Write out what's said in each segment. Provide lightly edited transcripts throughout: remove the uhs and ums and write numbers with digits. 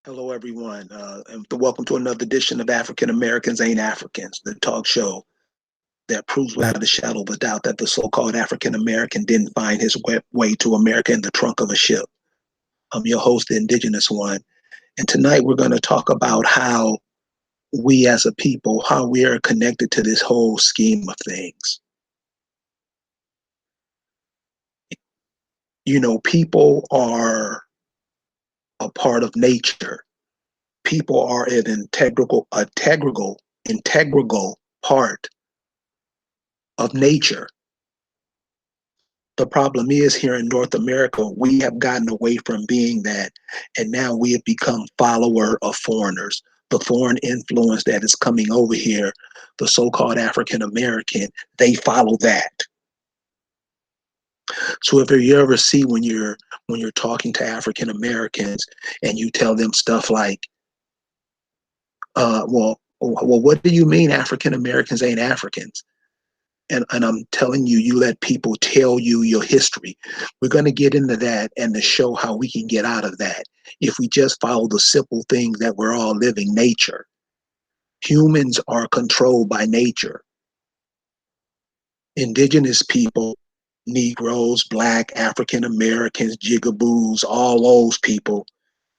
Hello, everyone, and welcome to another edition of African Americans Ain't Africans, the talk show that proves without a shadow of a doubt that the so-called African American didn't find his way to America in the trunk of a ship. I'm your host, the Indigenous one, and tonight we're going to talk about how we as a people, how we are connected to this whole scheme of things. You know, people are a part of nature. People are an integral part of nature. The problem is here in North America, we have gotten away from being that, and now we have become follower of foreigners. The foreign influence that is coming over here, the so-called African American, they follow that. So if you ever see when you're talking to African Americans and you tell them stuff like, well, what do you mean African Americans ain't Africans? And I'm telling you, you let people tell you your history. We're going to get into that and to show how we can get out of that if we just follow the simple things that we're all living nature. Humans are controlled by nature. Indigenous people, Negroes, Black, African Americans, jigaboos, all those people,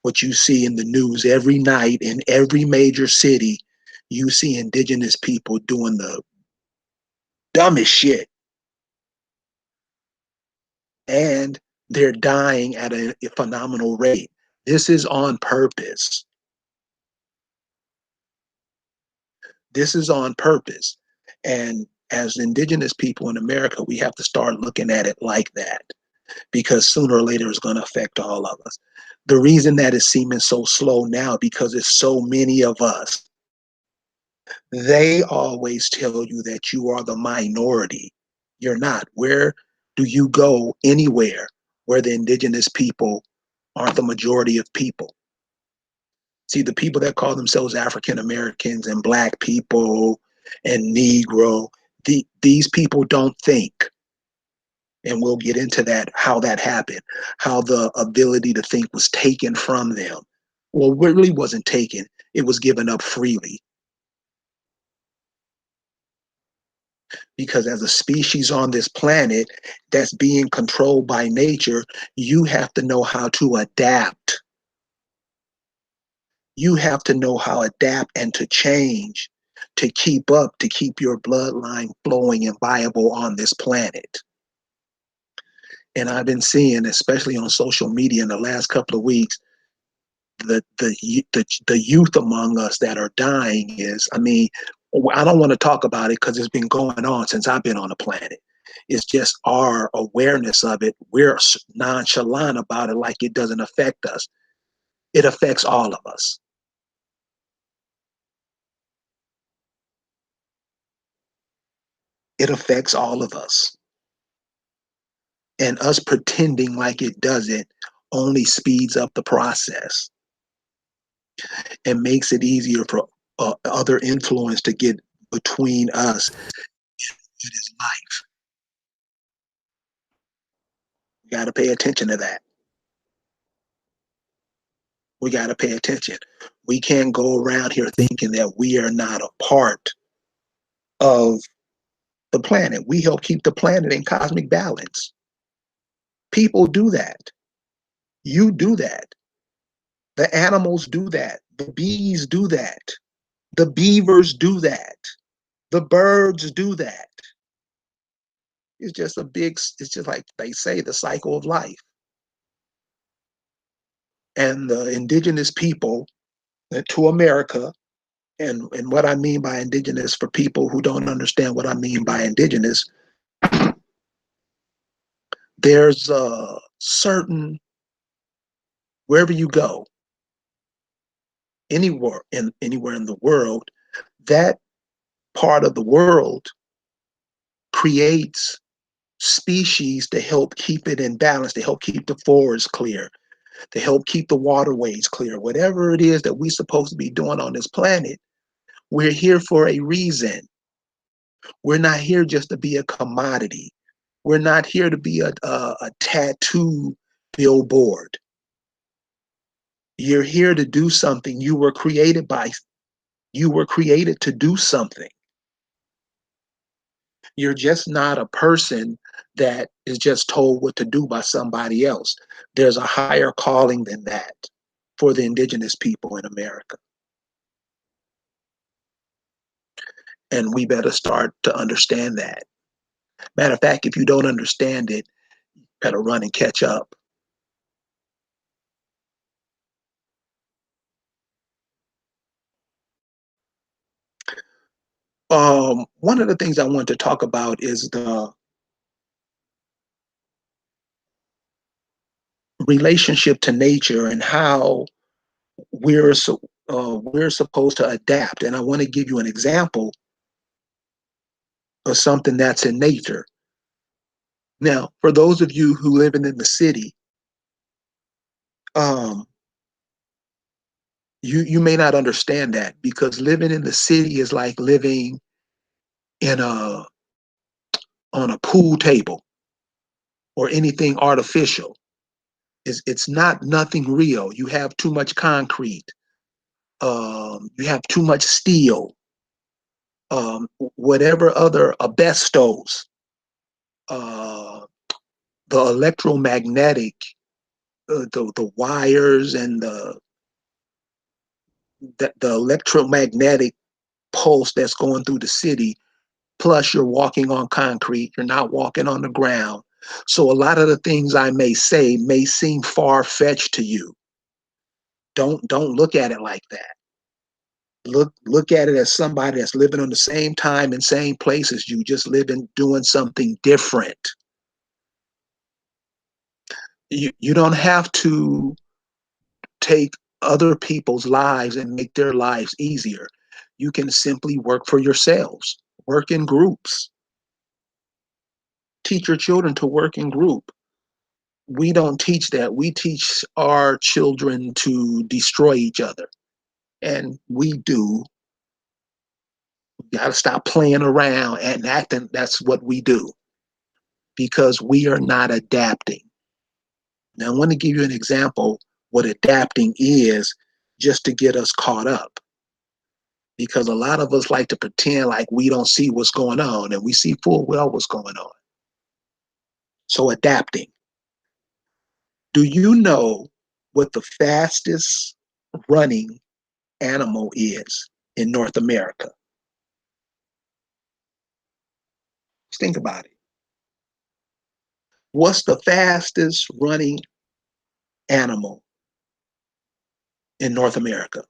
what you see in the news every night in every major city, you see indigenous people doing the dumbest shit, and they're dying at a phenomenal rate. This is on purpose. This is on purpose. And as indigenous people in America, we have to start looking at it like that because sooner or later it's going to affect all of us. The reason that it's seeming so slow now because it's so many of us. They always tell you that you are the minority. You're not. Where do you go anywhere where the indigenous people aren't the majority of people? See, the people that call themselves African Americans and Black people and Negro, these people don't think. And we'll get into that, how that happened, how the ability to think was taken from them. Well, it really wasn't taken, it was given up freely. Because as a species on this planet that's being controlled by nature, you have to know how to adapt. You have to know how to adapt and to change to keep up, to keep your bloodline flowing and viable on this planet. And I've been seeing, especially on social media in the last couple of weeks, the youth among us that are dying is, I mean, I don't want to talk about it because it's been going on since I've been on the planet. It's just our awareness of it. We're nonchalant about it like it doesn't affect us. It affects all of us. It affects all of us. And us pretending like it doesn't only speeds up the process and makes it easier for other influence to get between us and his life. We got to pay attention to that. We got to pay attention. We can't go around here thinking that we are not a part of the planet. We help keep the planet in cosmic balance. People do that. You do that. The animals do that. The bees do that. The beavers do that. The birds do that. It's just a big, it's just like they say, the cycle of life. And the indigenous people to America, and what I mean by indigenous for people who don't understand what I mean by indigenous, there's a certain, wherever you go, anywhere in the world, that part of the world creates species to help keep it in balance, to help keep the forests clear, to help keep the waterways clear. Whatever it is that we're supposed to be doing on this planet, we're here for a reason. We're not here just to be a commodity. We're not here to be a tattoo billboard. You're here to do something. You were created to do something. You're just not a person that is just told what to do by somebody else. There's a higher calling than that for the indigenous people in America. And we better start to understand that. Matter of fact, if you don't understand it, you better run and catch up. One of the things I want to talk about is the relationship to nature and how we're supposed to adapt. And I want to give you an example of something that's in nature. Now, for those of you who live in the city, um, you may not understand that because living in the city is like living in a on a pool table or anything artificial. It's not nothing real. You have too much concrete. You have too much steel. Whatever other asbestos, uh, the electromagnetic, the wires and the electromagnetic pulse that's going through the city. Plus, you're walking on concrete. You're not walking on the ground. So a lot of the things I may say may seem far fetched to you. Don't look at it like that. Look at it as somebody that's living on the same time and same place as you, just living, doing something different. You don't have to take other people's lives and make their lives easier. You can simply work for yourselves, work in groups, teach your children to work in group. We don't teach that. We teach our children to destroy each other. And we do. We got to stop playing around and acting. That's what we do because we are not adapting. Now, I want to give you an example what adapting is just to get us caught up. Because a lot of us like to pretend like we don't see what's going on, and we see full well what's going on. So, adapting. Do you know what the fastest running animal is in North America? Just think about it. What's the fastest running animal in North America?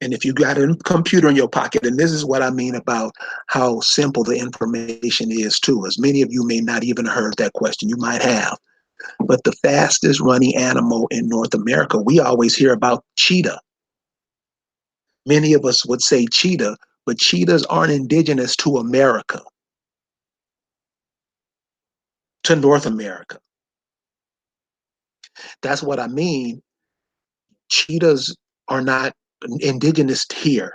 And if you got a computer in your pocket, and this is what I mean about how simple the information is to us. Many of you may not even heard that question. You might have. But the fastest running animal in North America, we always hear about cheetah. Many of us would say cheetah, but cheetahs aren't indigenous to America, to North America. That's what I mean. Cheetahs are not indigenous here.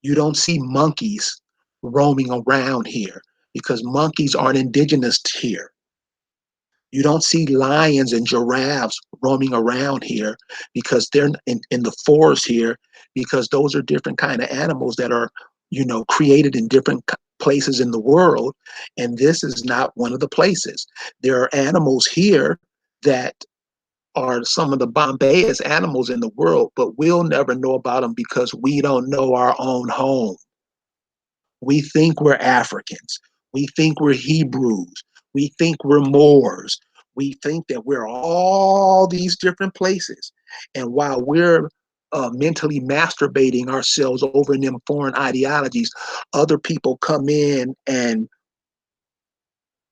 You don't see monkeys roaming around here because monkeys aren't indigenous here. You don't see lions and giraffes roaming around here because they're in the forest here because those are different kind of animals that are, created in different places in the world. And this is not one of the places. There are animals here that are some of the Bombayest animals in the world, but we'll never know about them because we don't know our own home. We think we're Africans. We think we're Hebrews. We think we're Moors. We think that we're all these different places. And while we're mentally masturbating ourselves over in them foreign ideologies, other people come in and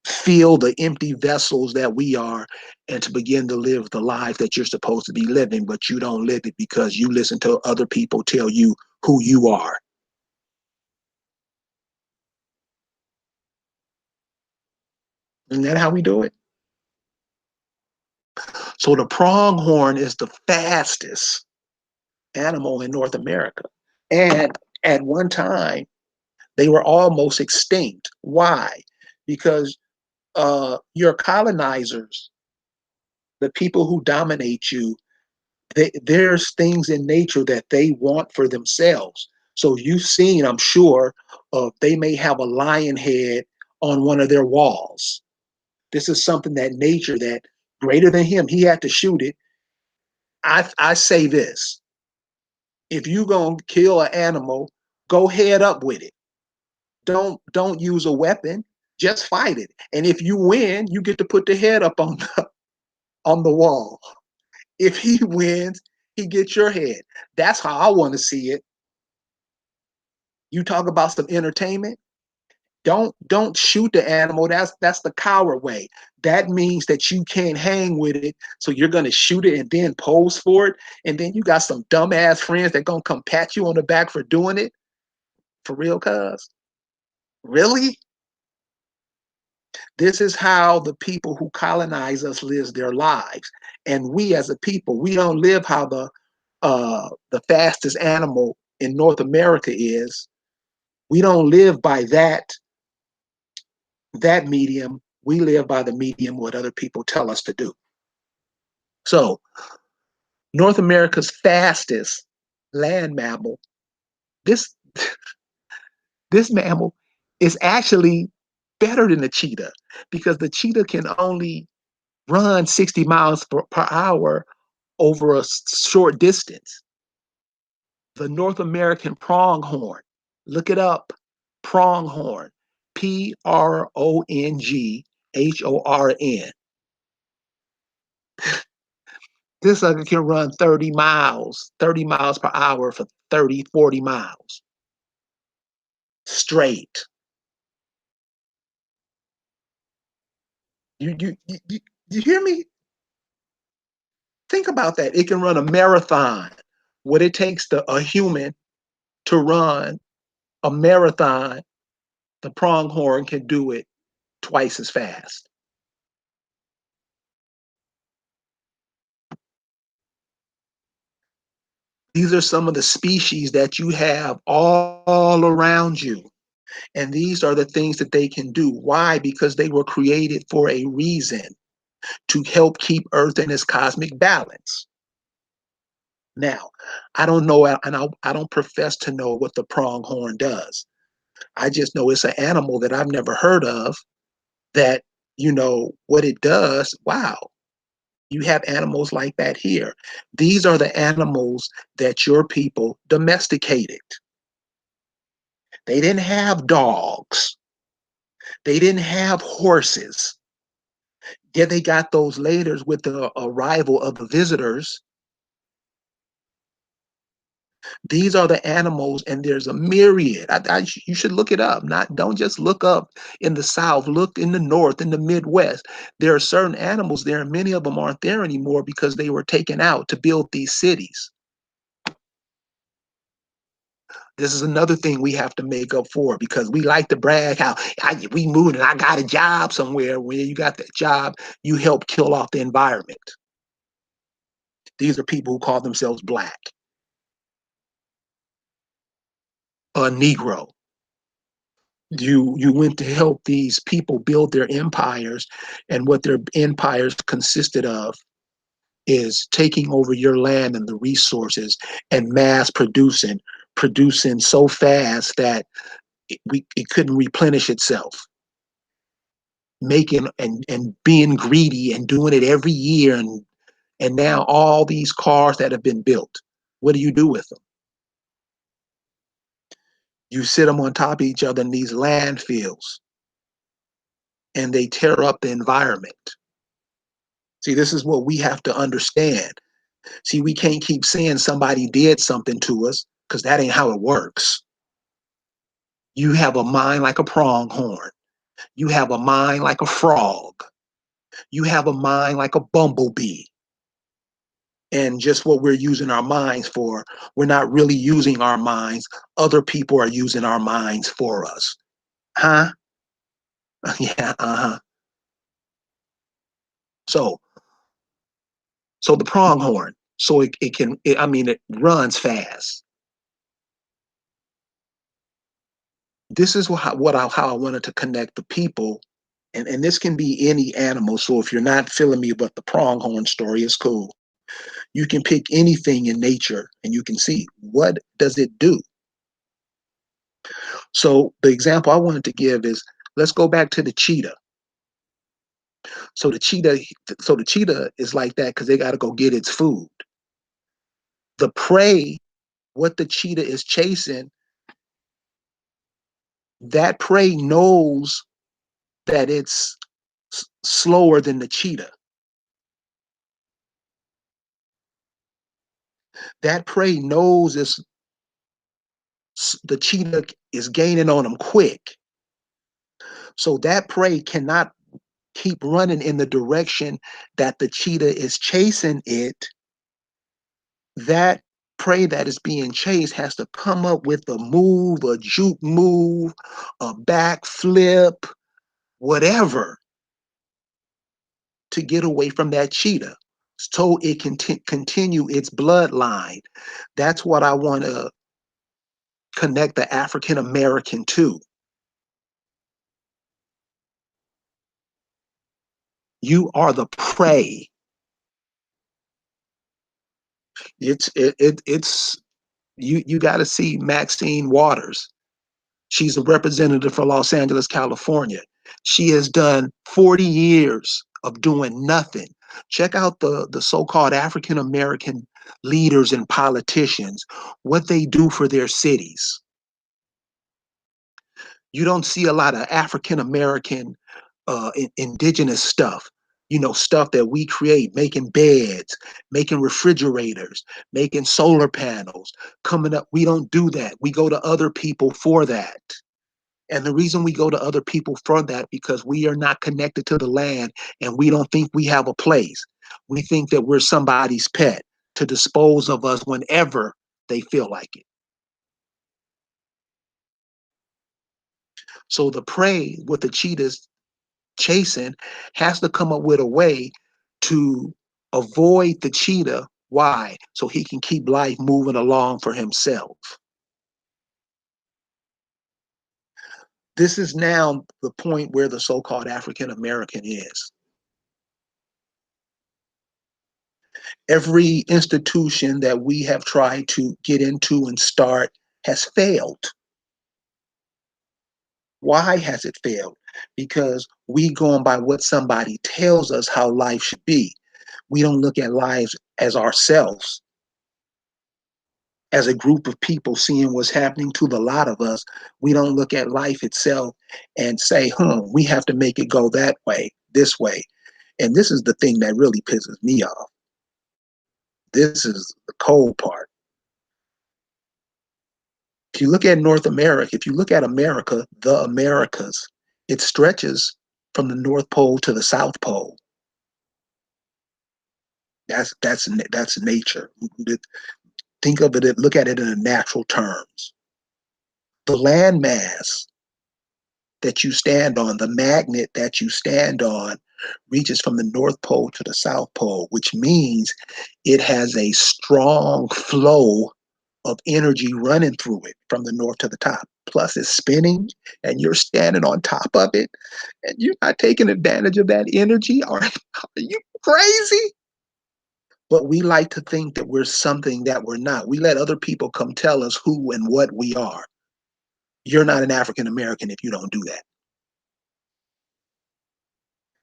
fill the empty vessels that we are and to begin to live the life that you're supposed to be living, but you don't live it because you listen to other people tell you who you are. Isn't that how we do it? So the pronghorn is the fastest animal in North America. And at one time, they were almost extinct. Why? Because your colonizers The people who dominate you, there's things in nature that they want for themselves. So you've seen, I'm sure, they may have a lion head on one of their walls. This is something that nature, that greater than him, he had to shoot it. I say this: if you gonna kill an animal, go head up with it. Don't use a weapon. Just fight it. And if you win, you get to put the head up on the wall. If he wins, he gets your head. That's how I want to see it. You talk about some entertainment. Don't shoot the animal. That's the coward way. That means that you can't hang with it. So you're gonna shoot it and then pose for it. And then you got some dumbass friends that gonna come pat you on the back for doing it. For real, cuz? Really? This is how the people who colonize us live their lives. And we as a people, we don't live how the fastest animal in North America is. We don't live by that medium. We live by the medium what other people tell us to do. So North America's fastest land mammal, this this mammal is actually better than the cheetah, because the cheetah can only run 60 miles per hour over a short distance. The North American pronghorn, look it up, pronghorn, PRONGHORN. This sucker can run 30 miles per hour for 30, 40 miles straight. You hear me? Think about that. It can run a marathon. What it takes a human to run a marathon, the pronghorn can do it twice as fast. These are some of the species that you have all around you. And these are the things that they can do. Why? Because they were created for a reason, to help keep Earth in its cosmic balance. Now, I don't know, and I don't profess to know what the pronghorn does. I just know it's an animal that I've never heard of, that, what it does. Wow. You have animals like that here. These are the animals that your people domesticated. They didn't have dogs. They didn't have horses. Yeah, they got those later with the arrival of the visitors. These are the animals, and there's a myriad. You should look it up. Don't just look up in the South. Look in the North, in the Midwest. There are certain animals there, and many of them aren't there anymore because they were taken out to build these cities. This is another thing we have to make up for, because we like to brag how we moved and I got a job somewhere. Where you got that job, you help kill off the environment. These are people who call themselves Black, a Negro. You went to help these people build their empires, and what their empires consisted of is taking over your land and the resources, and mass producing so fast that it couldn't replenish itself, making and being greedy and doing it every year. And now all these cars that have been built, what do you do with them? You sit them on top of each other in these landfills, and they tear up the environment. See, this is what we have to understand. See, we can't keep saying somebody did something to us, because that ain't how it works. You have a mind like a pronghorn. You have a mind like a frog. You have a mind like a bumblebee. And just what we're using our minds for, we're not really using our minds. Other people are using our minds for us. Huh? Yeah, uh-huh. So, so the pronghorn, so it runs fast. This is how I wanted to connect the people and this can be any animal. So if you're not feeling me, but the pronghorn story is cool. You can pick anything in nature and you can see what does it do. So the example I wanted to give is, let's go back to the cheetah. So the cheetah, so the cheetah is like that because they got to go get its food. The prey, what the cheetah is chasing, that prey knows that it's slower than the cheetah. That prey knows the cheetah is gaining on them quick. So that prey cannot keep running in the direction that the cheetah is chasing it. That prey that is being chased has to come up with a move, a juke move, a backflip, whatever, to get away from that cheetah so it can continue its bloodline. That's what I want to connect the African American to. You are the prey. It's you got to see Maxine Waters. She's a representative for Los Angeles, California. She has done 40 years of doing nothing. Check out the so-called African American leaders and politicians, what they do for their cities. You don't see a lot of African American indigenous stuff, stuff that we create, making beds, making refrigerators, making solar panels, coming up. We don't do that. We go to other people for that. And the reason we go to other people for that, because we are not connected to the land and we don't think we have a place. We think that we're somebody's pet to dispose of us whenever they feel like it. So the prey, what the cheetah's chasing, has to come up with a way to avoid the cheetah. Why? So he can keep life moving along for himself. This is now the point where the so-called African American is. Every institution that we have tried to get into and start has failed. Why has it failed? Because we going by what somebody tells us how life should be. We don't look at lives as ourselves, as a group of people seeing what's happening to the lot of us. We don't look at life itself and say, we have to make it go that way, this way. And this is the thing that really pisses me off. This is the cold part. If you look at North America, if you look at America, the Americas, it stretches from the North Pole to the South Pole. That's nature. Think of it, look at it in natural terms. The landmass that you stand on, the magnet that you stand on, reaches from the North Pole to the South Pole, which means it has a strong flow of energy running through it from the north to the top. Plus, it's spinning and you're standing on top of it and you're not taking advantage of that energy. Are you crazy? But we like to think that we're something that we're not. We let other people come tell us who and what we are. You're not an African American if you don't do that.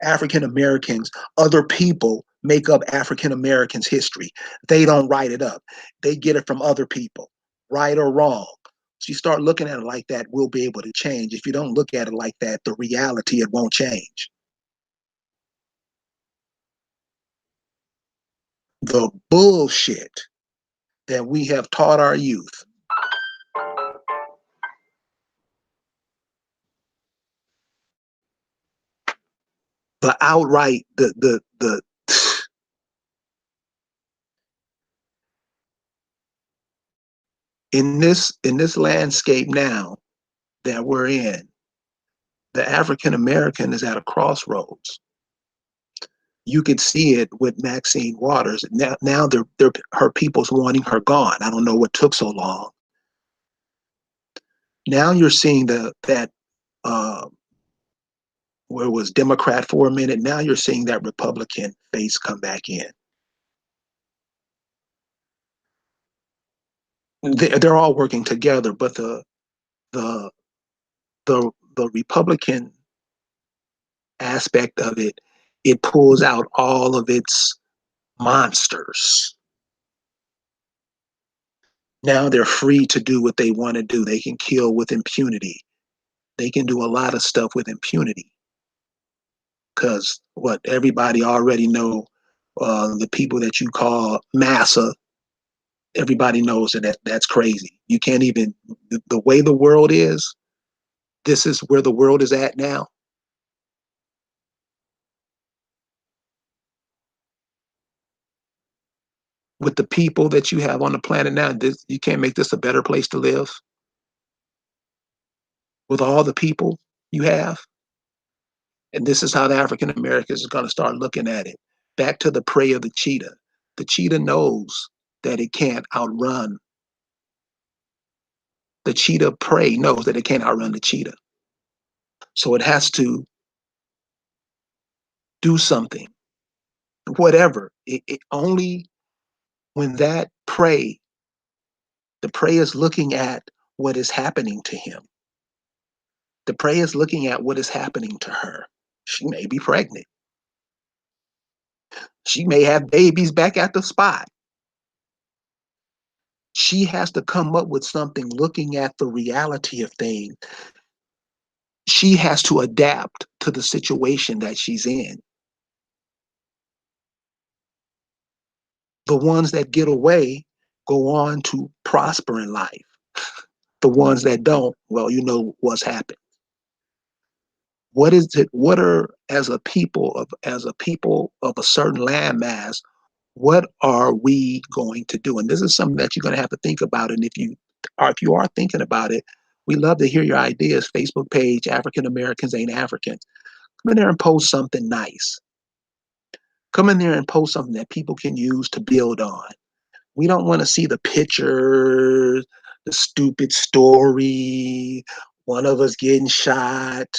African Americans, other people make up African Americans' history. They don't write it up. They get it from other people, right or wrong. So you start looking at it like that, we'll be able to change. If you don't look at it like that, the reality, it won't change. The bullshit that we have taught our youth. The outright, the in this landscape now that we're in, the African American is at a crossroads. You could see it with Maxine Waters. Now her people's wanting her gone. I don't know what took so long. Now you're seeing that where it was Democrat for a minute. Now you're seeing that Republican face come back in. They're all working together, but the the Republican aspect of it, it pulls out all of its monsters. Now they're free to do what they want to do. They can kill with impunity. They can do a lot of stuff with impunity because what everybody already know, the people that you call massa, everybody knows that's crazy. You can't even the way the world is. This is where the world is at now. With the people that you have on the planet now, you can't make this a better place to live. With all the people you have, and this is how the African Americans is going to start looking at it. Back to the prey of the cheetah. The cheetah knows that it can't outrun. The cheetah prey knows that it can't outrun the cheetah. So it has to do something, whatever. It only when that prey, the prey is looking at what is happening to him. The prey is looking at what is happening to her. She may be pregnant. She may have babies back at the spot. She has to come up with something looking at the reality of things. She has to adapt to the situation that she's in. The ones that get away go on to prosper in life. The ones that don't, well, you know what's happened. What is it? What are as a people of a certain landmass? What are we going to do? And this is something that you're going to have to think about. And if you are thinking about it, we love to hear your ideas. Facebook page, African Americans Ain't Africans. Come in there and post something nice. Come in there and post something that people can use to build on. We don't want to see the pictures, the stupid story, one of us getting shot.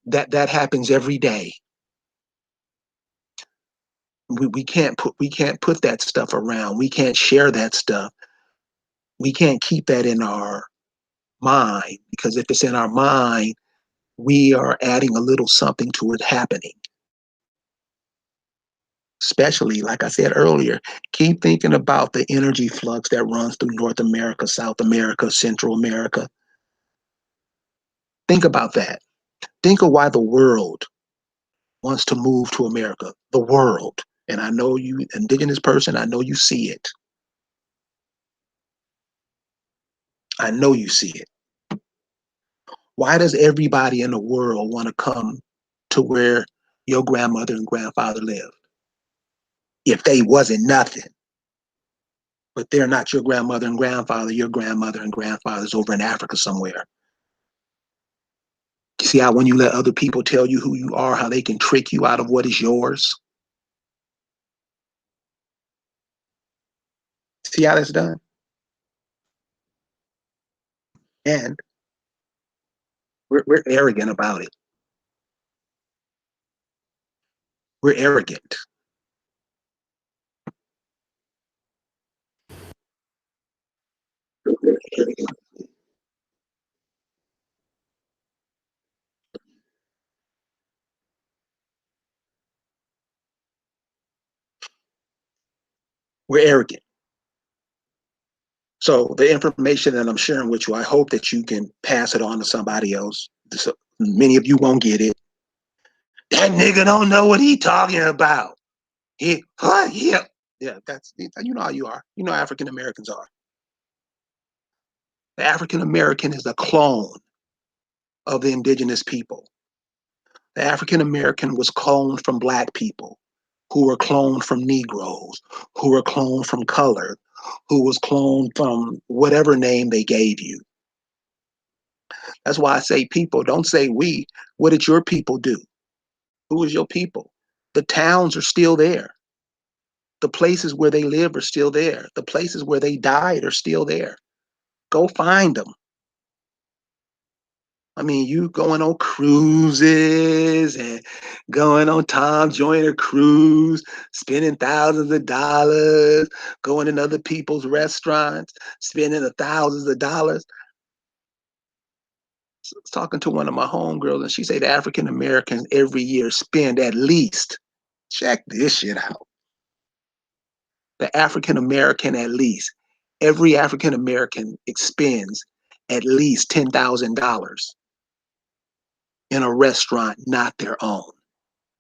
That happens every day. We can't put that stuff around. We can't share that stuff. We can't keep that in our mind because if it's in our mind, we are adding a little something to it happening. Especially, like I said earlier, keep thinking about the energy flux that runs through North America, South America, Central America. Think about that. Think of why the world wants to move to America. The world. And I know you, indigenous person, I know you see it. I know you see it. Why does everybody in the world want to come to where your grandmother and grandfather lived? If they wasn't nothing, but they're not your grandmother and grandfather, your grandmother and grandfather's over in Africa somewhere. You see how when you let other people tell you who you are, how they can trick you out of what is yours? See how that's done? And we're arrogant about it. We're arrogant. We're arrogant. So the information that I'm sharing with you, I hope that you can pass it on to somebody else. So many of you won't get it. That nigga don't know what he talking about. He, what? Yeah, that's you know how you are. You know how African Americans are. The African American is a clone of the indigenous people. The African American was cloned from black people, who were cloned from Negroes, who were cloned from color, who was cloned from whatever name they gave you. That's why I say people, don't say we. What did your people do? Who is your people? The towns are still there. The places where they live are still there. The places where they died are still there. Go find them. I mean, you going on cruises and going on Tom Joyner cruise, spending thousands of dollars, going in other people's restaurants, spending the thousands of dollars. I was talking to one of my homegirls, and she said African Americans every year spend at least, check this shit out, the African American at least, every African American expends at least $10,000 in a restaurant not their own.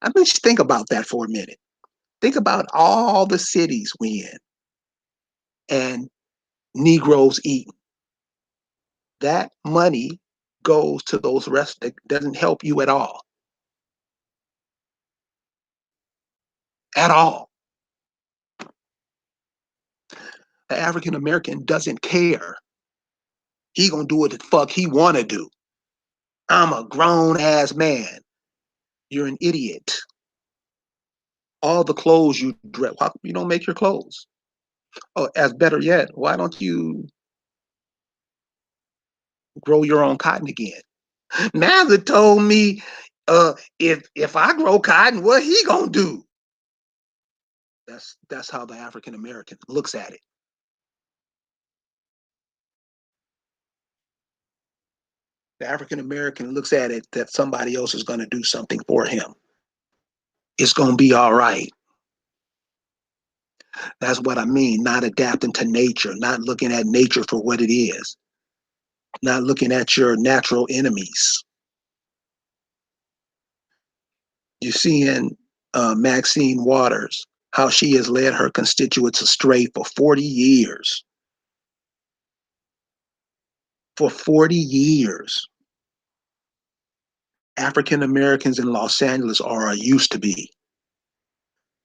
I mean, just think about that for a minute. Think about all the cities we in and Negroes eating. That money goes to those rest that doesn't help you at all. At all. The African American doesn't care. He gonna do what the fuck he wanna do. I'm a grown ass man. You're an idiot. All the clothes you dress, why you don't make your clothes? Oh, as better yet, why don't you grow your own cotton again? Mother told me, if I grow cotton, what he gonna do? That's how the African American looks at it. The African American looks at it that somebody else is gonna do something for him. It's gonna be all right. That's what I mean. Not adapting to nature, not looking at nature for what it is, not looking at your natural enemies. You see in Maxine Waters how she has led her constituents astray for 40 years. For 40 years. African Americans in Los Angeles are or used to be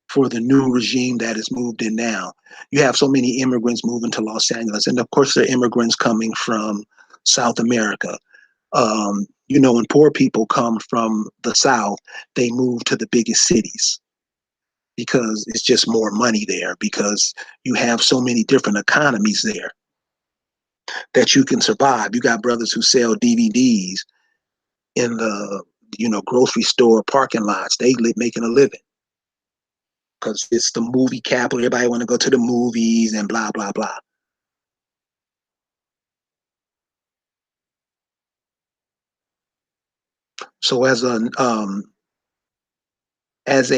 for the new regime that has moved in now. You have so many immigrants moving to Los Angeles, and of course, they're immigrants coming from South America. When poor people come from the South, they move to the biggest cities because it's just more money there, because you have so many different economies there that you can survive. You got brothers who sell DVDs in the grocery store parking lots. They making a living because it's the movie capital. Everybody want to go to the movies and blah blah blah. So as a as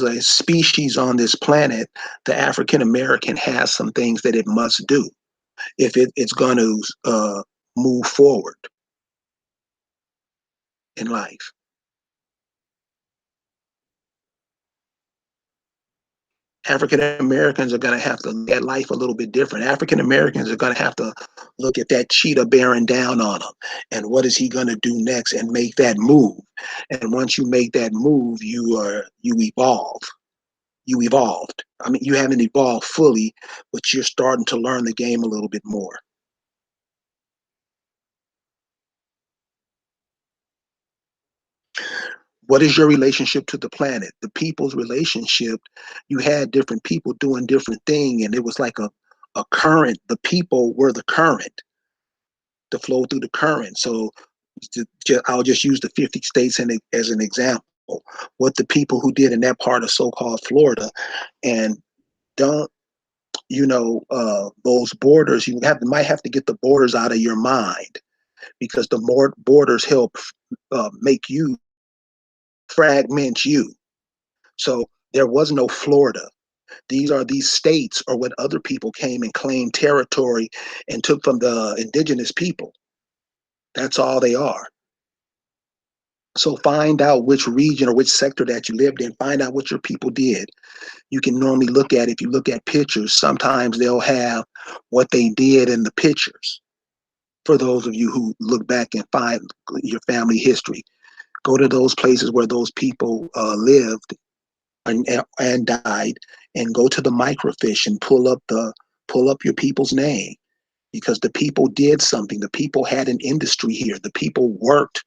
a species on this planet, the African American has some things that it must do if it's going to move forward in life. African Americans are going to have to look at life a little bit different. African Americans are going to have to look at that cheetah bearing down on them, and what is he going to do next, and make that move. And once you make that move, you evolve. You evolved. I mean, you haven't evolved fully, but you're starting to learn the game a little bit more. What is your relationship to the planet? The people's relationship, you had different people doing different things, and it was like a current. The people were the current to flow through the current. So I'll just use the 50 states as an example. What the people who did in that part of so-called Florida, and don't those borders, might have to get the borders out of your mind, because the more borders help make you fragment you. So there was no Florida. These states are what other people came and claimed territory and took from the indigenous people. That's all they are. So find out which region or which sector that you lived in. Find out what your people did. You can normally look at, if you look at pictures, sometimes they'll have what they did in the pictures. For those of you who look back and find your family history, go to those places where those people lived and died, and go to the microfiche and pull up your people's name, because the people did something. The people had an industry here. The people worked,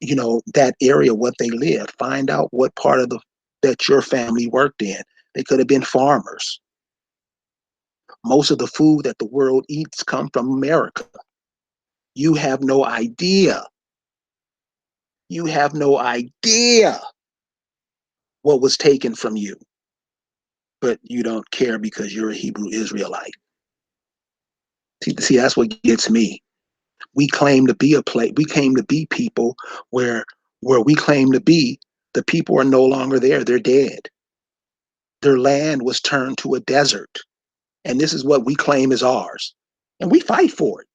that area, what they lived. Find out what part of that your family worked in. They could have been farmers. Most of the food that the world eats come from America. You have no idea. You have no idea what was taken from you, but you don't care because you're a Hebrew Israelite. See, that's what gets me. We claim to be a place. We claim to be people where we claim to be. The people are no longer there. They're dead. Their land was turned to a desert, and this is what we claim is ours, and we fight for it.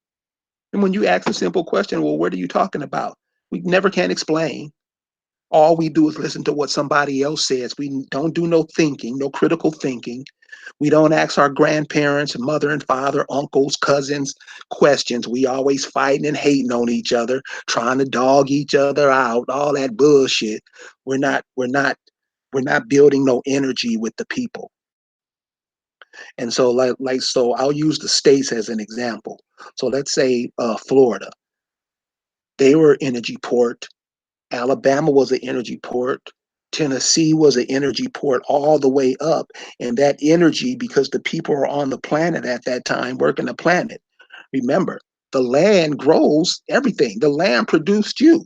And when you ask a simple question, well, what are you talking about? We never can explain. All we do is listen to what somebody else says. We don't do no thinking, no critical thinking. We don't ask our grandparents, mother and father, uncles, cousins questions. We always fighting and hating on each other, trying to dog each other out, all that bullshit. We're not building no energy with the people. And so so I'll use the states as an example. So let's say Florida. They were energy port. Alabama was an energy port. Tennessee was an energy port all the way up. And that energy, because the people are on the planet at that time, working the planet. Remember, the land grows everything. The land produced you.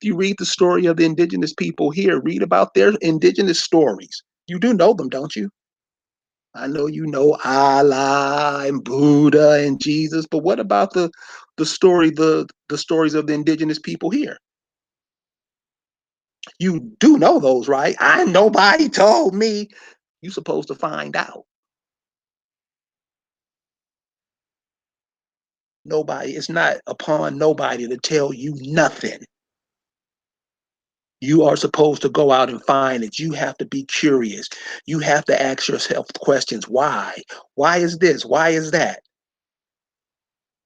If you read the story of the indigenous people here, read about their indigenous stories. You do know them, don't you? I know you know Allah and Buddha and Jesus, but what about the stories of the indigenous people here? You do know those, right? I Nobody told me. You're supposed to find out. Nobody, it's not upon nobody to tell you nothing. You are supposed to go out and find it. You have to be curious. You have to ask yourself questions. Why? Why is this? Why is that?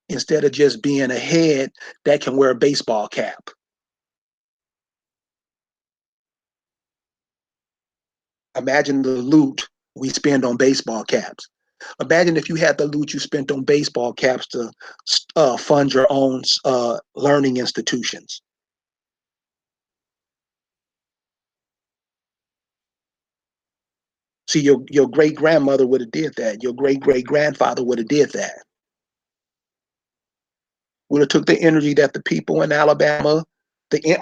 Instead of just being a head that can wear a baseball cap. Imagine the loot we spend on baseball caps. Imagine if you had the loot you spent on baseball caps to fund your own learning institutions. See, your great grandmother would have did that. Your great great grandfather would have did that. Would have took the energy that the people in Alabama,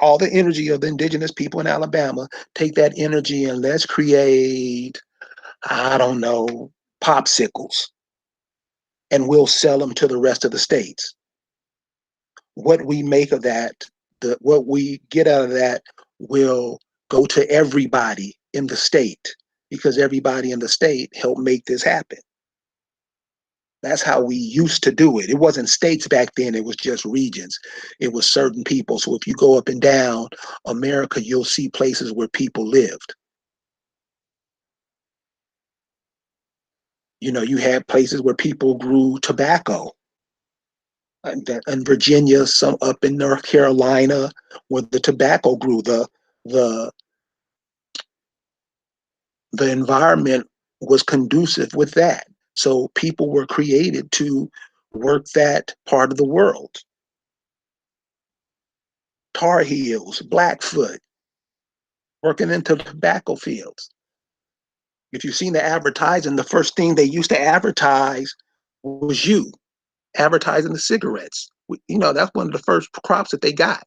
all the energy of the indigenous people in Alabama, take that energy and let's create, I don't know, popsicles, and we'll sell them to the rest of the states. What we make of that, what we get out of that will go to everybody in the state because everybody in the state helped make this happen. That's how we used to do it. It wasn't states back then, it was just regions. It was certain people. So if you go up and down America, you'll see places where people lived. You had places where people grew tobacco. In Virginia, some up in North Carolina, where the tobacco grew, the the environment was conducive with that. So people were created to work that part of the world. Tar Heels, Blackfoot, working into tobacco fields. If you've seen the advertising, the first thing they used to advertise was you advertising the cigarettes. That's one of the first crops that they got.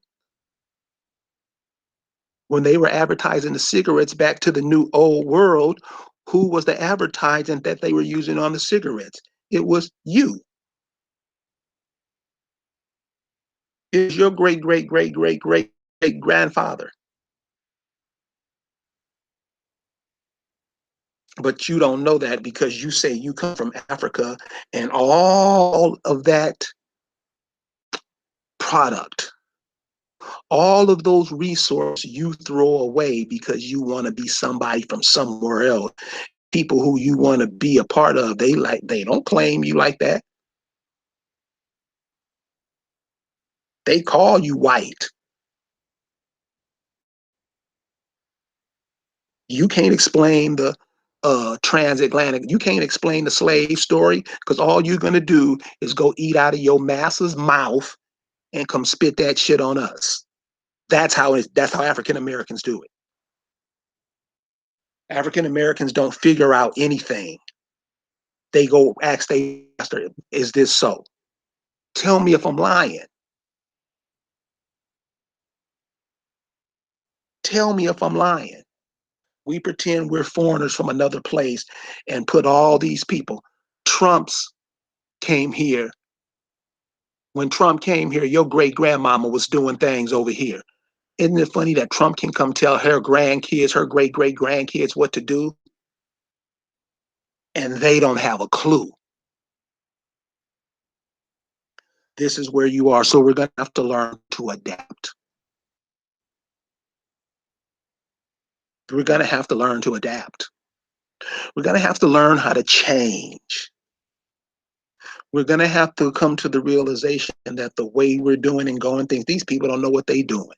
When they were advertising the cigarettes back to the new old world, who was the advertising that they were using on the cigarettes? It was you. Is your great, great, great, great, great, great grandfather. But you don't know that because you say you come from Africa and all of that product, all of those resources you throw away because you want to be somebody from somewhere else. People who you want to be a part of, they don't claim you like that. They call you white. You can't explain the transatlantic. You can't explain the slave story because all you're gonna do is go eat out of your master's mouth and come spit that shit on us. That's how African Americans do it. African Americans don't figure out anything. They go ask their master, "Is this so? Tell me if I'm lying." Tell me if I'm lying. We pretend we're foreigners from another place and put all these people. Trump's came here. When Trump came here, your great grandmama was doing things over here. Isn't it funny that Trump can come tell her grandkids, her great great grandkids what to do, and they don't have a clue? This is where you are. So we're going to have to learn to adapt. We're going to have to learn to adapt. We're going to have to learn how to change. We're going to have to come to the realization that the way we're doing and going things, these people don't know what they're doing.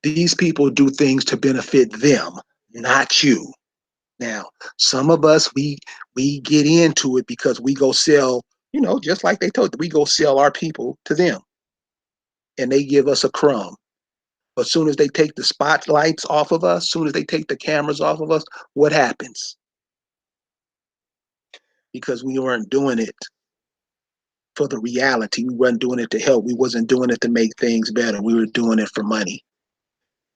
These people do things to benefit them, not you. Now, some of us, we get into it because we go sell, just like they told you, we go sell our people to them and they give us a crumb. But as soon as they take the spotlights off of us, as soon as they take the cameras off of us, what happens? Because we weren't doing it for the reality. We weren't doing it to help. We wasn't doing it to make things better. We were doing it for money.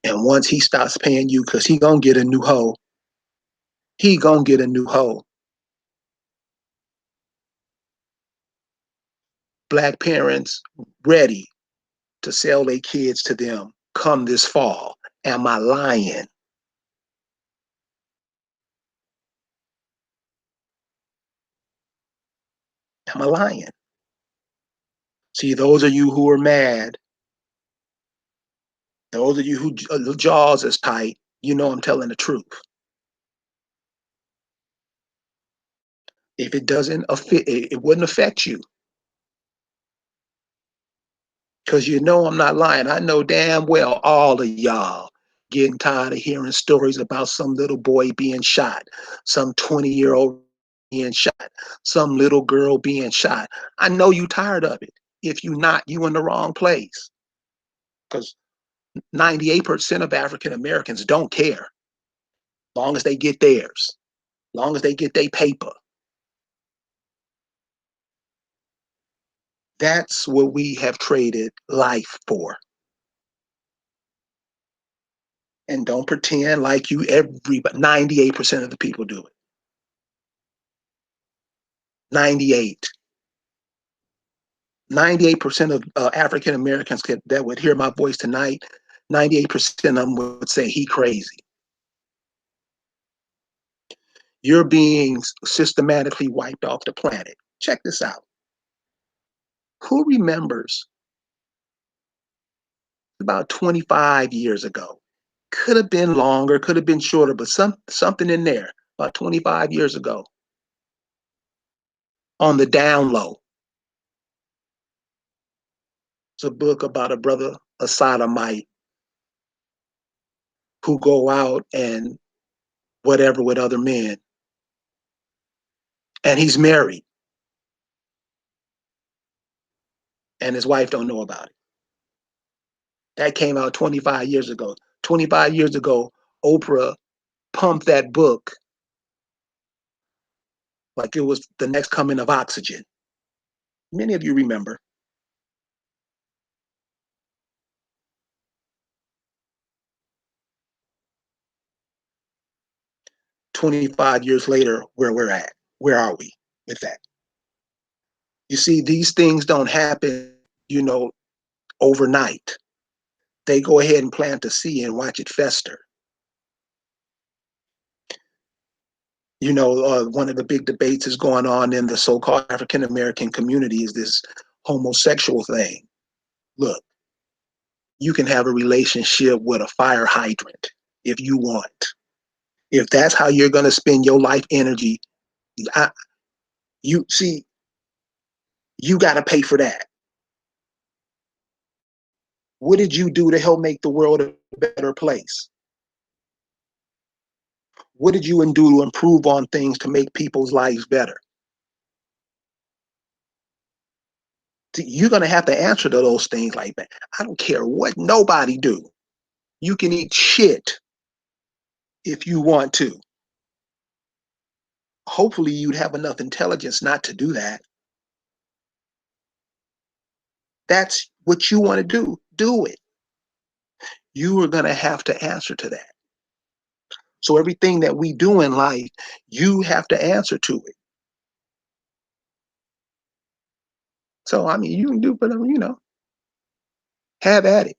And once he stops paying you, because he gonna get a new hoe, he gonna get a new hoe. Black parents ready to sell their kids to them come this fall. Am I lying? Am I lying? See, those of you who are mad, those of you who jaws is tight, I'm telling the truth. If it doesn't affect, it wouldn't affect you. Because I'm not lying. I know damn well all of y'all getting tired of hearing stories about some little boy being shot, some 20-year-old being shot, some little girl being shot. I know you tired of it. If you not, you in the wrong place. Because 98% of African Americans don't care. Long as they get theirs, long as they get their paper. That's what we have traded life for. And don't pretend like you 98% of the people do it. 98. 98% of African Americans that would hear my voice tonight, 98% of them would say he crazy. You're being systematically wiped off the planet. Check this out. Who remembers about 25 years ago? Could have been longer, could have been shorter, but something in there about 25 years ago on the down low. It's a book about a brother, a sodomite, who go out and whatever with other men. And he's married. And his wife don't know about it. That came out 25 years ago. 25 years ago, Oprah pumped that book like it was the next coming of oxygen. Many of you remember. 25 years later, where we're at. Where are we with that? You see, these things don't happen, overnight. They go ahead and plant a seed and watch it fester. One of the big debates is going on in the so-called African American community is this homosexual thing. Look, you can have a relationship with a fire hydrant if you want. If that's how you're going to spend your life energy, you got to pay for that. What did you do to help make the world a better place? What did you do to improve on things to make people's lives better? You're going to have to answer to those things like that. I don't care what nobody do. You can eat shit if you want to. Hopefully you'd have enough intelligence not to do that. what you want to do it. You are going to have to answer to that. So everything that we do in life, you have to answer to it. So, I mean, you can do whatever, have at it.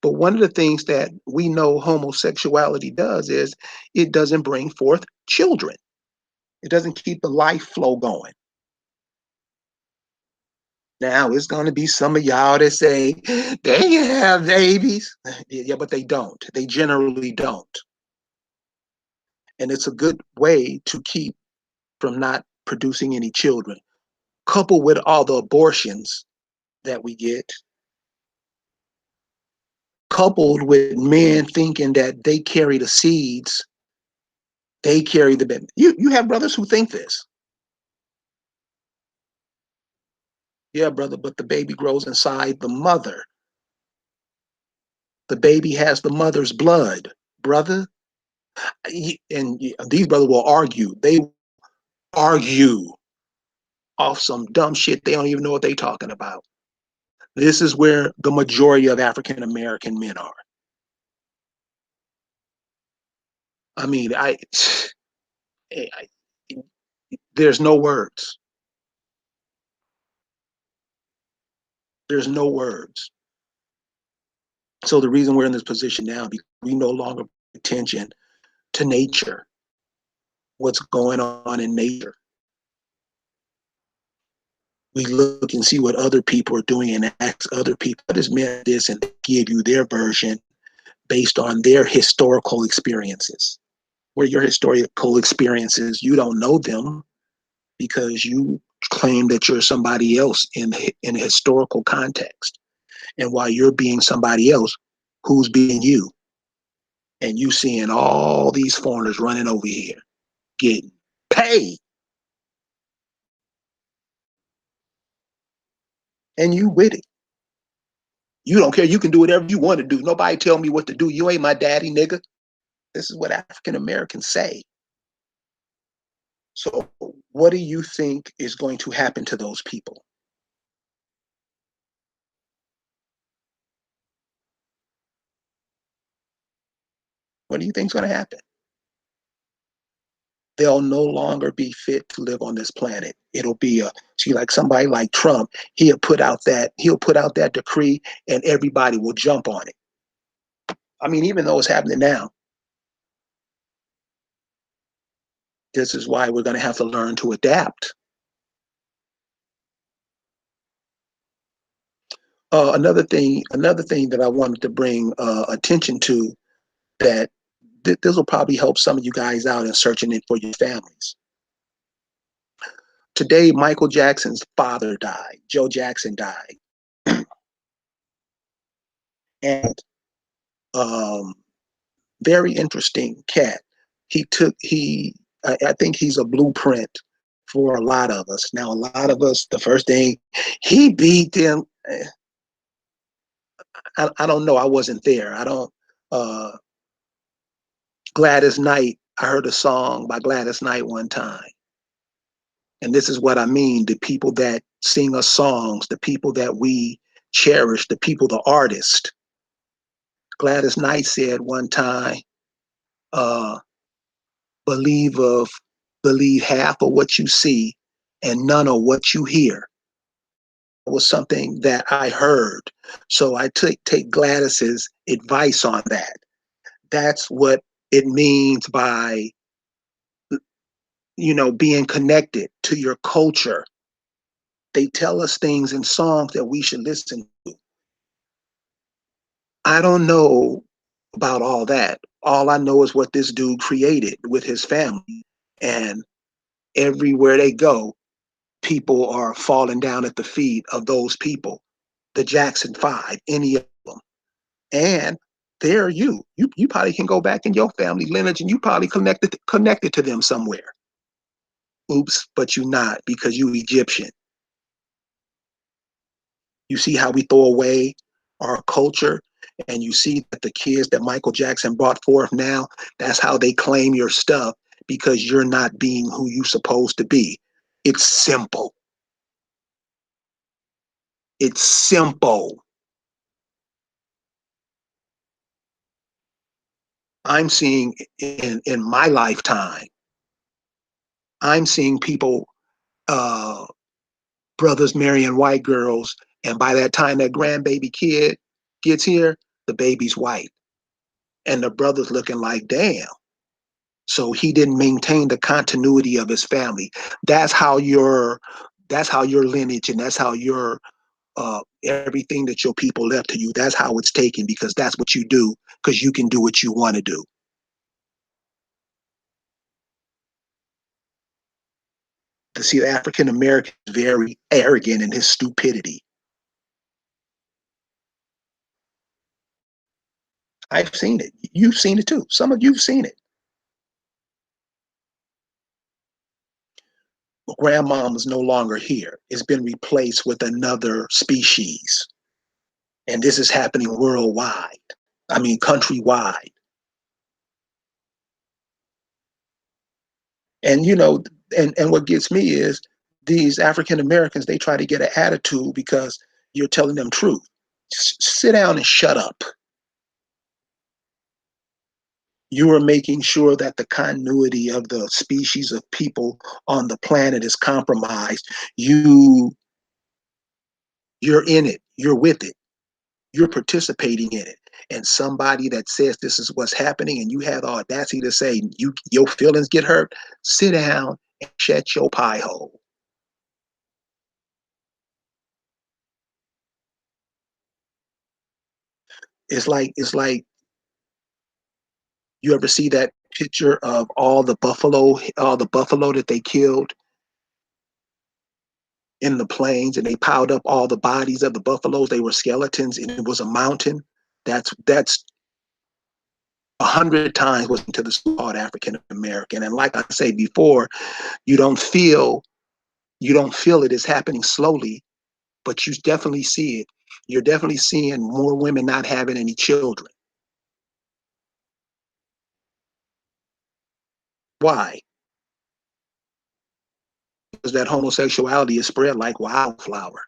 But one of the things that we know homosexuality does is it doesn't bring forth children. It doesn't keep the life flow going. Now it's going to be some of y'all that say they can have babies. Yeah, but they don't. They generally don't. And it's a good way to keep from not producing any children. Coupled with all the abortions that we get, coupled with men thinking that they carry the seeds, they carry the baby. You have brothers who think this. Yeah, brother, but the baby grows inside the mother. The baby has the mother's blood, brother. And these brothers will argue. They argue off some dumb shit. They don't even know what they're talking about. This is where the majority of African American men are. I mean, I there's no words. There's no words. So the reason we're in this position now, because we no longer pay attention to nature, what's going on in nature. We look and see what other people are doing and ask other people, what is meant this, and give you their version based on their historical experiences. Where your historical experiences, you don't know them because you claim that you're somebody else in a historical context. And while you're being somebody else, who's being you? And you seeing all these foreigners running over here, getting paid. And you with it. You don't care. You can do whatever you want to do. Nobody tell me what to do. You ain't my daddy, nigga. This is what African Americans say. So what do you think is going to happen to those people? What do you think is going to happen? They'll no longer be fit to live on this planet. It'll be like somebody like Trump. He'll put out that decree, and everybody will jump on it. I mean, even though it's happening now, this is why we're going to have to learn to adapt. Another thing that I wanted to bring attention to, that this will probably help some of you guys out in searching it for your families. Today, Michael Jackson's father died. Joe Jackson died. And very interesting cat. I think he's a blueprint for a lot of us. Now, a lot of us, the first thing, he beat them. I don't know. I wasn't there. I don't. Gladys Knight. I heard a song by Gladys Knight one time. And this is what I mean. The people that sing us songs, the people that we cherish, the people, the artists. Gladys Knight said one time, uh, believe half of what you see and none of what you hear. It was something that I heard. So I take Gladys's advice on that. That's what it means by, being connected to your culture. They tell us things in songs that we should listen to. I don't know about all that. All I know is what this dude created with his family. And everywhere they go, people are falling down at the feet of those people, the Jackson Five, any of them. And they're you. You probably can go back in your family lineage and you probably connected to them somewhere. Oops, but you not, because you Egyptian. You see how we throw away our culture, and you see that the kids that Michael Jackson brought forth now, that's how they claim your stuff, because you're not being who you supposed to be. It's simple. It's simple. I'm seeing in my lifetime, I'm seeing people, uh, brothers marrying white girls, and by that time that grandbaby kid gets here, the baby's white, and the brother's looking like, damn. So he didn't maintain the continuity of his family. That's how your that's how your lineage and that's how your everything that your people left to you. That's how it's taken because that's what you do because you can do what you want to do. To see the African American is very arrogant in his stupidity. I've seen it. You've seen it too. Some of you've seen it. Grandmom is no longer here. It's been replaced with another species. And this is happening worldwide. I mean, countrywide. And, and what gets me is these African Americans, they try to get an attitude because you're telling them truth. Sit down and shut up. You are making sure that the continuity of the species of people on the planet is compromised. You're in it. You're with it. You're participating in it. And somebody that says this is what's happening and you have the audacity to say your feelings get hurt, sit down and shut your pie hole. It's like you ever see that picture of all the buffalo that they killed in the plains and they piled up all the bodies of the buffaloes. They were skeletons and it was a mountain. That's 100 times what's into the so-called African American. And like I say before, you don't feel you don't feel it is happening slowly, but you definitely see it. You're definitely seeing more women not having any children. Why? Because that homosexuality is spread like wildflower.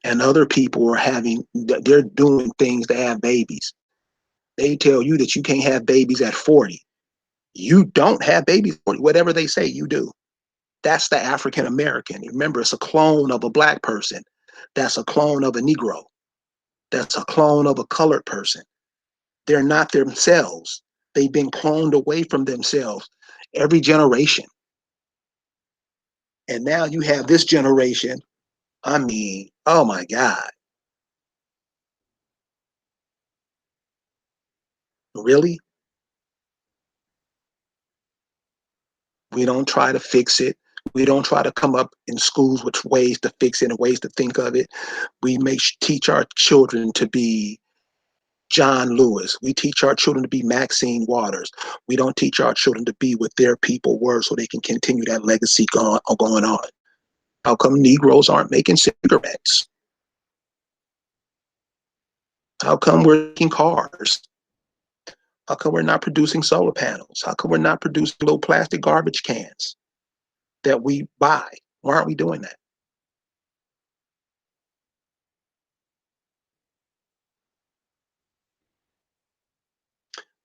And other people are they're doing things to have babies. They tell you that you can't have babies at 40. You don't have babies at 40. Whatever they say, you do. That's the African American. Remember, it's a clone of a black person. That's a clone of a Negro. That's a clone of a colored person. They're not themselves. They've been cloned away from themselves every generation. And now you have this generation. I mean, oh my God, really? We don't try to fix it. We don't try to come up in schools with ways to fix it and ways to think of it. We teach our children to be John Lewis. We teach our children to be Maxine Waters. We don't teach our children to be what their people were so they can continue that legacy going on. How come Negroes aren't making cigarettes? How come we're making cars? How come we're not producing solar panels? How come we're not producing little plastic garbage cans that we buy? Why aren't we doing that?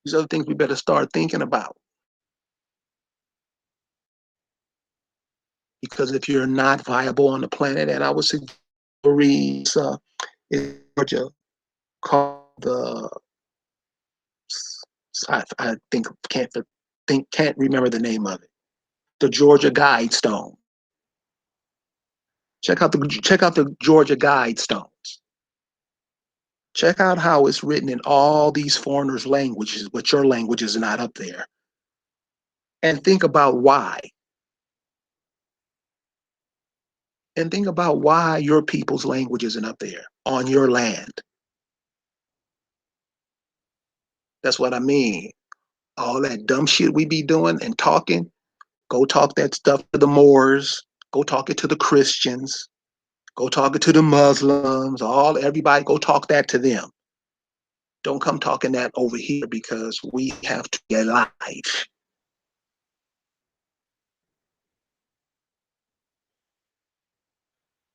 These are the things we better start thinking about. Because if you're not viable on the planet, and I would suggest in Georgia called the I can't remember the name of it. The Georgia Guidestone. Check out the Georgia Guidestones. Check out how it's written in all these foreigners' languages, but your language is not up there. And think about why. And think about why your people's language isn't up there on your land. That's what I mean. All that dumb shit we be doing and talking, go talk that stuff to the Moors, go talk it to the Christians, go talk it to the Muslims, everybody go talk that to them. Don't come talking that over here because we have to get live.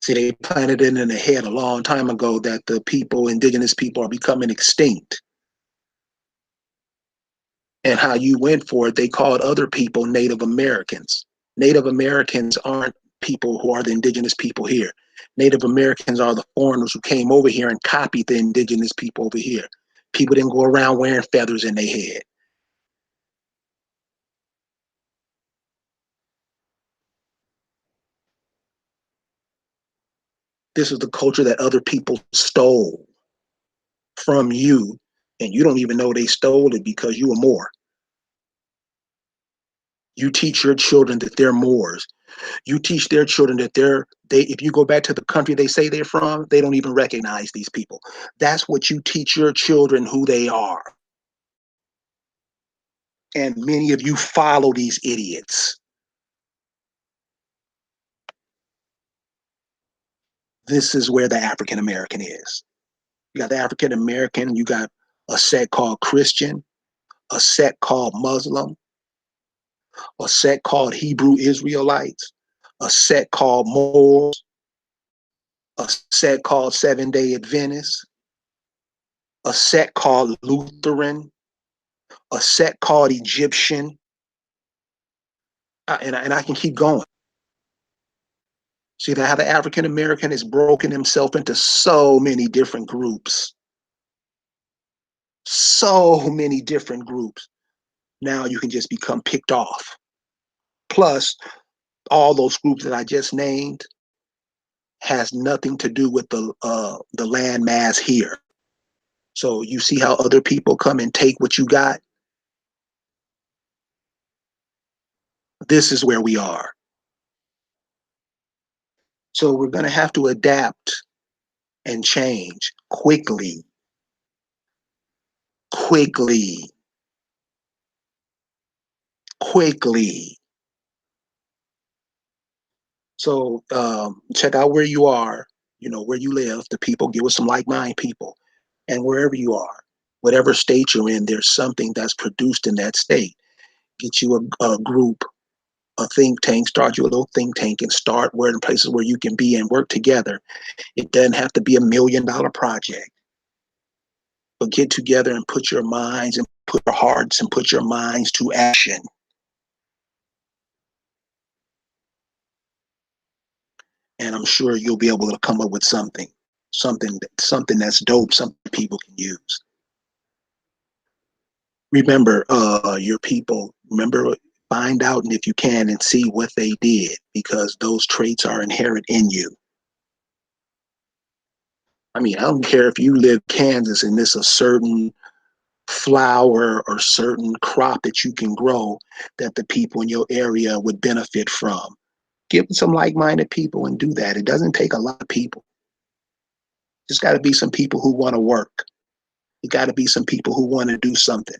See, they planted it in the head a long time ago that the people, indigenous people, are becoming extinct. And how you went for it, they called other people Native Americans. Native Americans aren't people who are the indigenous people here. Native Americans are the foreigners who came over here and copied the indigenous people over here. People didn't go around wearing feathers in their head. This is the culture that other people stole from you, and you don't even know they stole it because you were Moor. You teach your children that they're Moors. You teach their children that they if you go back to the country they say they're from, they don't even recognize these people. That's what you teach your children who they are. And many of you follow these idiots. This is where the African American is. You got the African American, you got a sect called Christian, a sect called Muslim, a sect called Hebrew Israelites, a sect called Moors, a sect called Seventh-day Adventists, a sect called Lutheran, a sect called Egyptian, and I can keep going. See how the African American has broken himself into so many different groups. So many different groups. Now you can just become picked off. Plus, all those groups that I just named has nothing to do with the land mass here. So you see how other people come and take what you got? This is where we are. So we're going to have to adapt and change quickly, quickly, quickly. So check out where you are, where you live, the people, get with some like-minded people. And wherever you are, whatever state you're in, there's something that's produced in that state. Get you a group, a think tank, start you a little think tank and start where in places where you can be and work together. It doesn't have to be $1 million project, but get together and put your minds and put your hearts and put your minds to action. And I'm sure you'll be able to come up with something that's dope, something people can use. Remember your people. Remember, find out, and if you can, and see what they did, because those traits are inherent in you. I mean, I don't care if you live in Kansas and there's a certain flower or certain crop that you can grow that the people in your area would benefit from. Get some like-minded people and do that. It doesn't take a lot of people. Just got to be some people who want to work. It got to be some people who want to do something.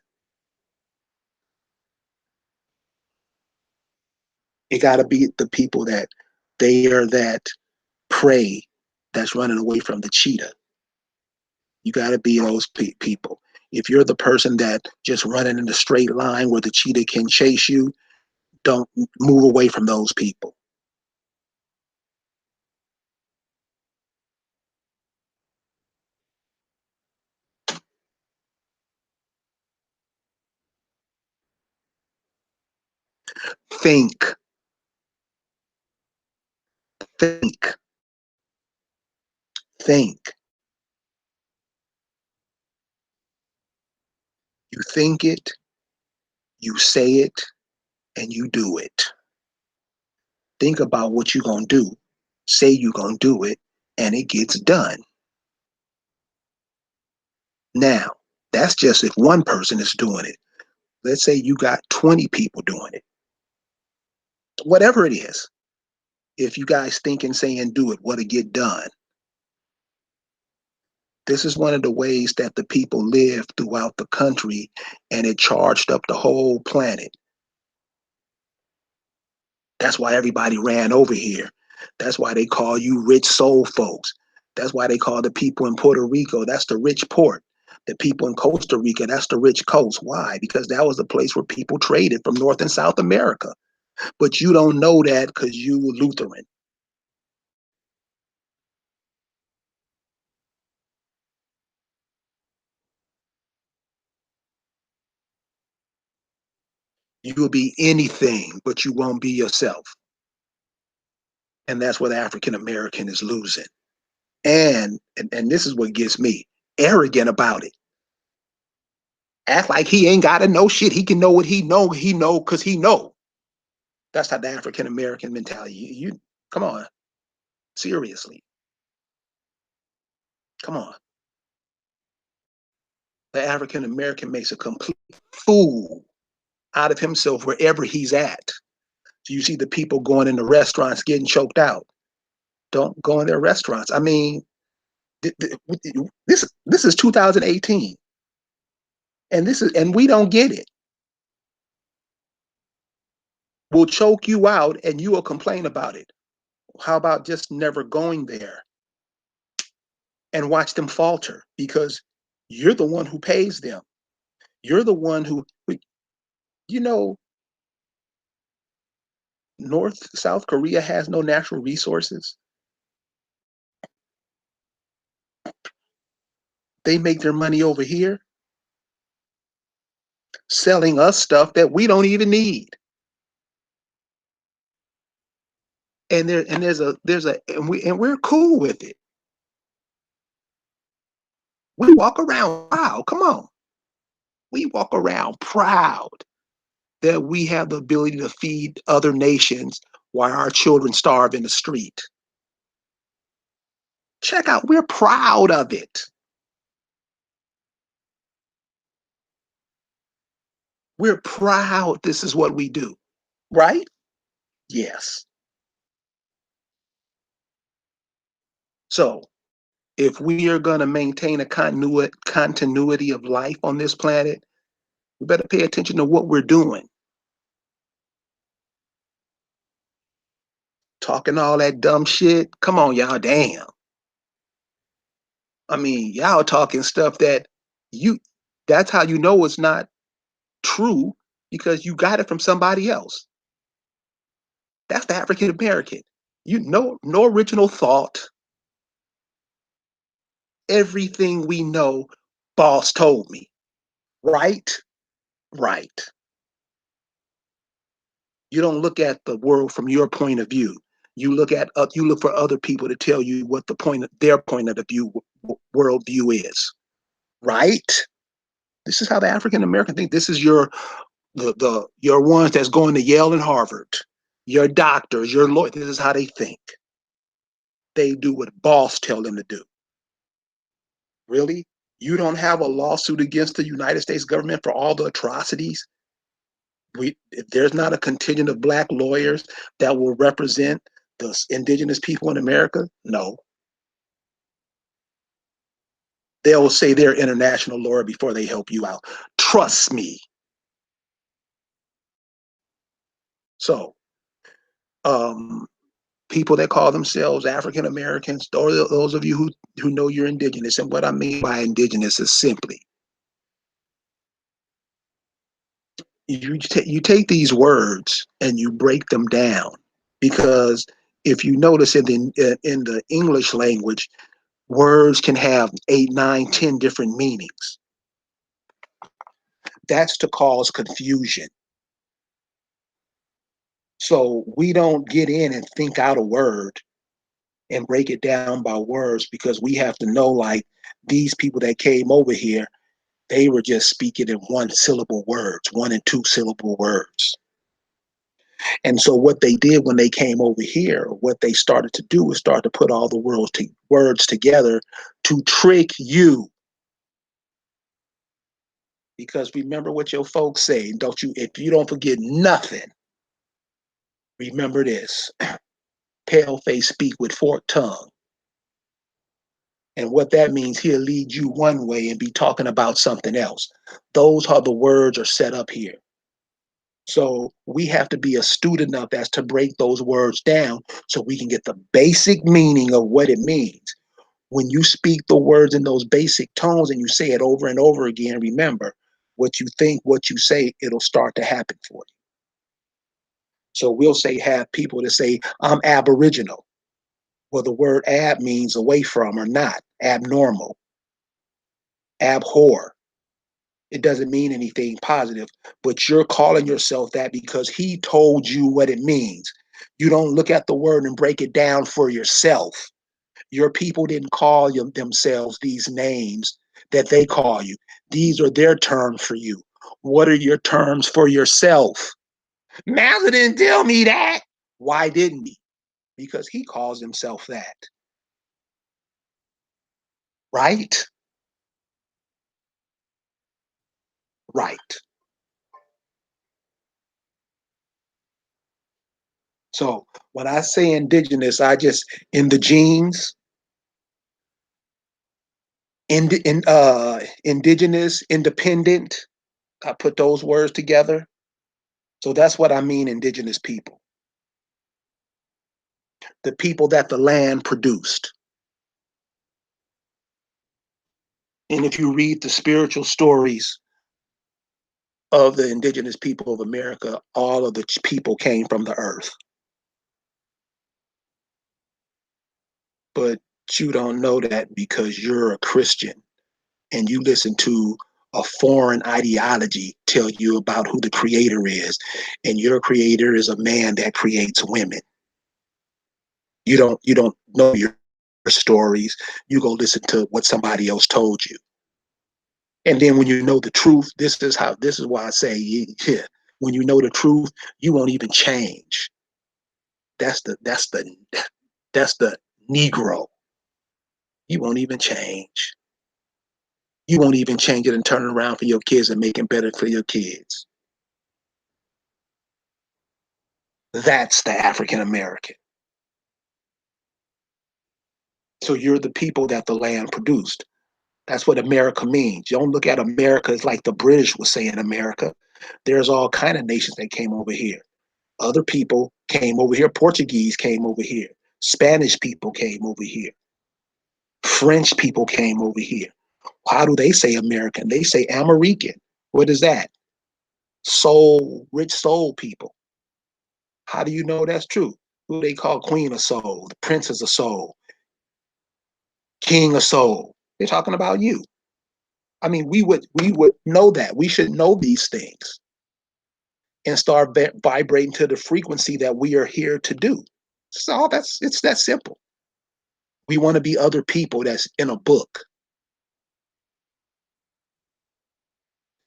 It got to be the people that they are that prey that's running away from the cheetah. You got to be those people. If you're the person that just running in a straight line where the cheetah can chase you, don't move away from those people. Think, think, think. You think it, you say it, and you do it. Think about what you're going to do. Say you're going to do it, and it gets done. Now, that's just if one person is doing it. Let's say you got 20 people doing it. Whatever it is, if you guys think and say and do it, what'll get done? This is one of the ways that the people live throughout the country, and it charged up the whole planet. That's why everybody ran over here. That's why they call you rich soul folks. That's why they call the people in Puerto Rico, that's the rich port. The people in Costa Rica, that's the rich coast. Why? Because that was the place where people traded from North and South America. But you don't know that because you Lutheran. You will be anything, but you won't be yourself. And that's what the African American is losing. And this is what gets me arrogant about it. Act like he ain't gotta know shit. He can know what he know because he know. That's how the African American mentality. You come on, seriously, come on. The African American makes a complete fool out of himself wherever he's at. So you see the people going into restaurants getting choked out. Don't go in their restaurants. I mean, this is 2018, and we don't get it. We'll choke you out, and you will complain about it. How about just never going there and watch them falter because you're the one who pays them. You're the one who, you know, South Korea has no natural resources. They make their money over here selling us stuff that we don't even need. And we're cool with it. We walk around proud. Come on. We walk around proud that we have the ability to feed other nations while our children starve in the street. Check out, we're proud of it. We're proud this is what we do, right? Yes. So if we are going to maintain a continuity of life on this planet, we better pay attention to what we're doing. Talking all that dumb shit. Come on, y'all. Damn. I mean, y'all talking stuff that you, that's how you know it's not true because you got it from somebody else. That's the African American. You know, no original thought. Everything we know, boss told me. Right? Right. You don't look at the world from your point of view. You look for other people to tell you what their point of the view worldview is. Right? This is how the African American think. This is your ones that's going to Yale and Harvard, your doctors, your lawyers. This is how they think. They do what boss tell them to do. Really? You don't have a lawsuit against the United States government for all the atrocities? There's not a contingent of black lawyers that will represent the indigenous people in America? No. They'll say they're international lawyer before they help you out. Trust me. So, um, people that call themselves African Americans, or those of you who know you're indigenous, and what I mean by indigenous is simply you take these words and you break them down because if you notice in the English language, words can have 8, 9, 10 different meanings. That's to cause confusion. So we don't get in and think out a word and break it down by words because we have to know like these people that came over here, they were just speaking in one syllable words, 1 and 2 syllable words. And so what they did when they came over here, what they started to do is start to put all the words together to trick you. Because remember what your folks say, don't you? If you don't forget nothing, remember this: pale face speak with forked tongue. And what that means, he'll lead you one way and be talking about something else. Those are the words are set up here. So we have to be astute enough as to break those words down so we can get the basic meaning of what it means. When you speak the words in those basic tones and you say it over and over again, remember, what you think, what you say, it'll start to happen for you. So we'll have people that say, I'm Aboriginal. Well, the word ab means away from or not, abnormal, abhor. It doesn't mean anything positive, but you're calling yourself that because he told you what it means. You don't look at the word and break it down for yourself. Your people didn't call themselves these names that they call you. These are their terms for you. What are your terms for yourself? Master didn't tell me that. Why didn't he? Because he calls himself that. Right? Right. So when I say indigenous, I just in the genes, indigenous, independent. I put those words together. So that's what I mean, indigenous people, the people that the land produced. And if you read the spiritual stories of the indigenous people of America, all of the people came from the earth. But you don't know that because you're a Christian and you listen to a foreign ideology tell you about who the creator is. And your creator is a man that creates women. You don't know your stories. You go listen to what somebody else told you. And then when you know the truth, this is why I say, yeah, when you know the truth, you won't even change. That's the Negro. You won't even change. You won't even change it and turn it around for your kids and make it better for your kids. That's the African American. So you're the people that the land produced. That's what America means. You don't look at America as like the British was saying America. There's all kind of nations that came over here. Other people came over here. Portuguese came over here. Spanish people came over here. French people came over here. How do they say American? They say American. What is that? Soul, rich soul people. How do you know that's true? Who they call Queen of Soul, the Princess of Soul, King of Soul. They're talking about you. I mean, we would know that. We should know these things and start vibrating to the frequency that we are here to do. So it's that simple. We want to be other people that's in a book.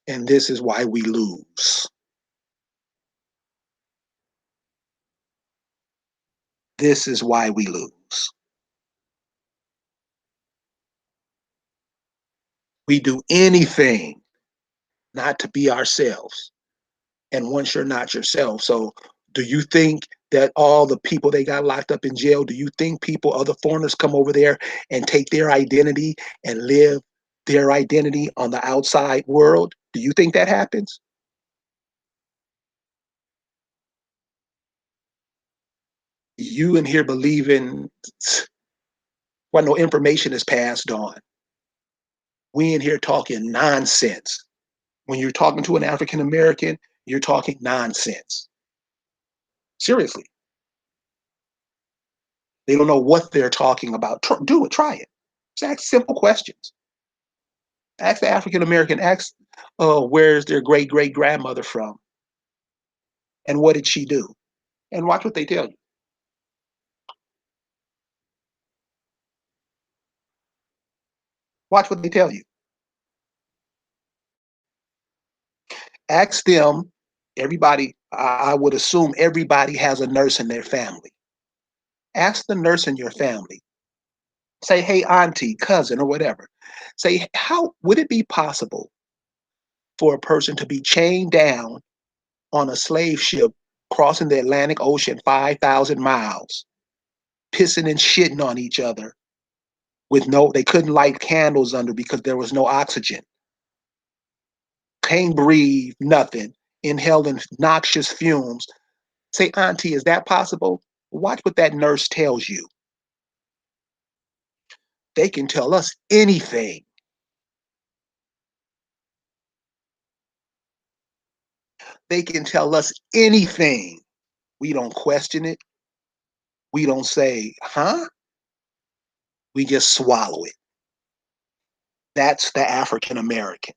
And this is why we lose. This is why we lose. We do anything not to be ourselves. And once you're not yourself, so do you think that all the people they got locked up in jail, do you think people, other foreigners come over there and take their identity and live their identity on the outside world? Do you think that happens? You in here believing what no information is passed on. We in here talking nonsense. When you're talking to an African American, you're talking nonsense. Seriously. They don't know what they're talking about. Do it, try it. Just ask simple questions. Ask the African American, ask where's their great great grandmother from and what did she do? And watch what they tell you. Watch what they tell you. Ask them, everybody, I would assume everybody has a nurse in their family. Ask the nurse in your family. Say, hey, auntie, cousin, or whatever. Say, how would it be possible for a person to be chained down on a slave ship crossing the Atlantic Ocean 5,000 miles, pissing and shitting on each other with they couldn't light candles under because there was no oxygen. Can't breathe, nothing, inhaling noxious fumes. Say, auntie, is that possible? Watch what that nurse tells you. They can tell us anything. They can tell us anything. We don't question it. We don't say, huh? We just swallow it. That's the African American.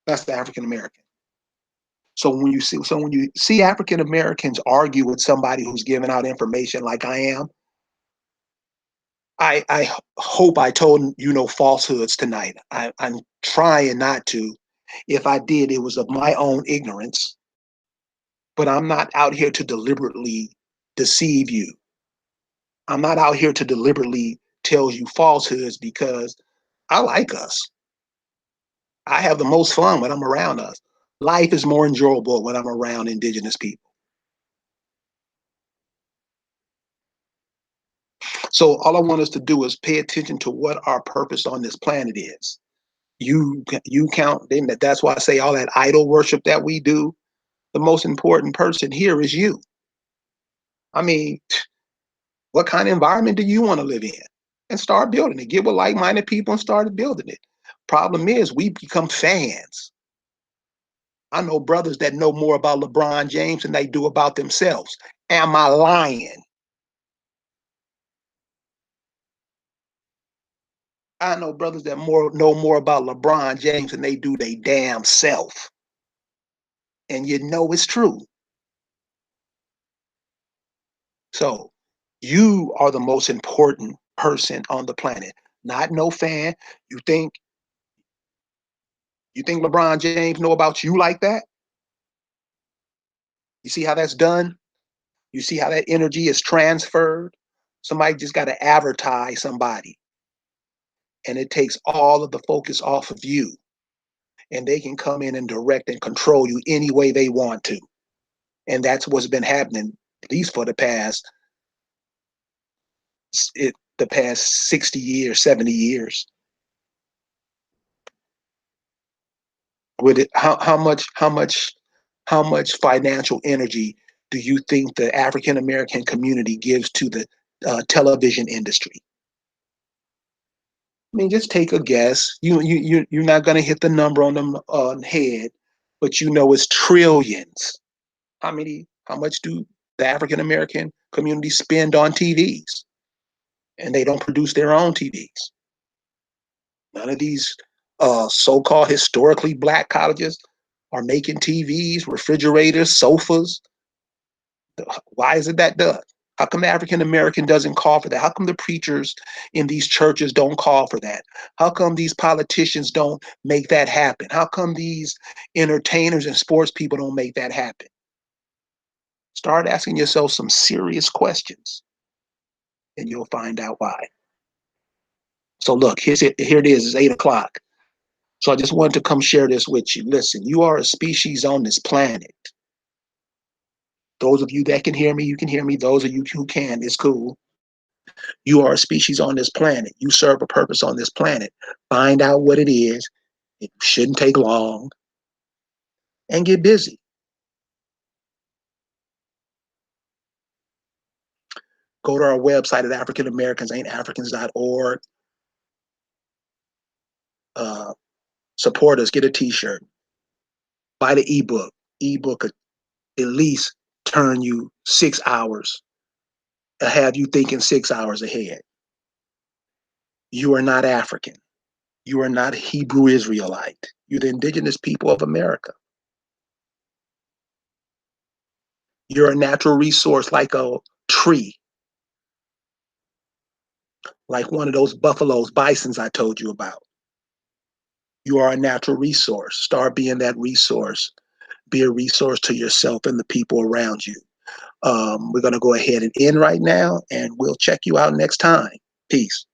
That's the African American. So when you see African Americans argue with somebody who's giving out information like I am, I hope I told you no falsehoods tonight. I'm trying not to. If I did, it was of my own ignorance. But I'm not out here to deliberately deceive you. I'm not out here to deliberately tell you falsehoods because I like us. I have the most fun when I'm around us. Life is more enjoyable when I'm around indigenous people. So all I want us to do is pay attention to what our purpose on this planet is. You count, that's why I say all that idol worship that we do. The most important person here is you. I mean, what kind of environment do you want to live in? And start building it. Get with like-minded people and start building it. Problem is, we become fans. I know brothers that know more about LeBron James than they do about themselves. Am I lying? I know brothers that know more about LeBron James than they do they damn self. And you know it's true. So you are the most important person on the planet. Not no fan. You think LeBron James know about you like that? You see how that's done? You see how that energy is transferred? Somebody just got to advertise somebody. And it takes all of the focus off of you. And they can come in and direct and control you any way they want to. And that's what's been happening, at least for the past 60 years, 70 years. With it, how much financial energy do you think the African American community gives to the television industry? I mean, just take a guess. You're not going to hit the number on the head, but you know it's trillions. How much do the African American community spend on TVs? And they don't produce their own TVs. None of these so-called historically black colleges are making TVs, refrigerators, sofas. Why is it that done? How come the African American doesn't call for that? How come the preachers in these churches don't call for that? How come these politicians don't make that happen? How come these entertainers and sports people don't make that happen? Start asking yourself some serious questions and you'll find out why. So look, here it is. It's 8 o'clock. So I just wanted to come share this with you. Listen, you are a species on this planet. Those of you that can hear me, you can hear me. Those of you who can, it's cool. You are a species on this planet. You serve a purpose on this planet. Find out what it is. It shouldn't take long. And get busy. Go to our website at AfricanAmericans.org. Support us. Get a t-shirt. Buy the ebook. Ebook could at least turn you 6 hours, have you thinking 6 hours ahead. You are not African. You are not Hebrew Israelite. You're the indigenous people of America. You're a natural resource like a tree, like one of those buffaloes, bisons I told you about. You are a natural resource. Start being that resource. Be a resource to yourself and the people around you. We're going to go ahead and end right now, and we'll check you out next time. Peace.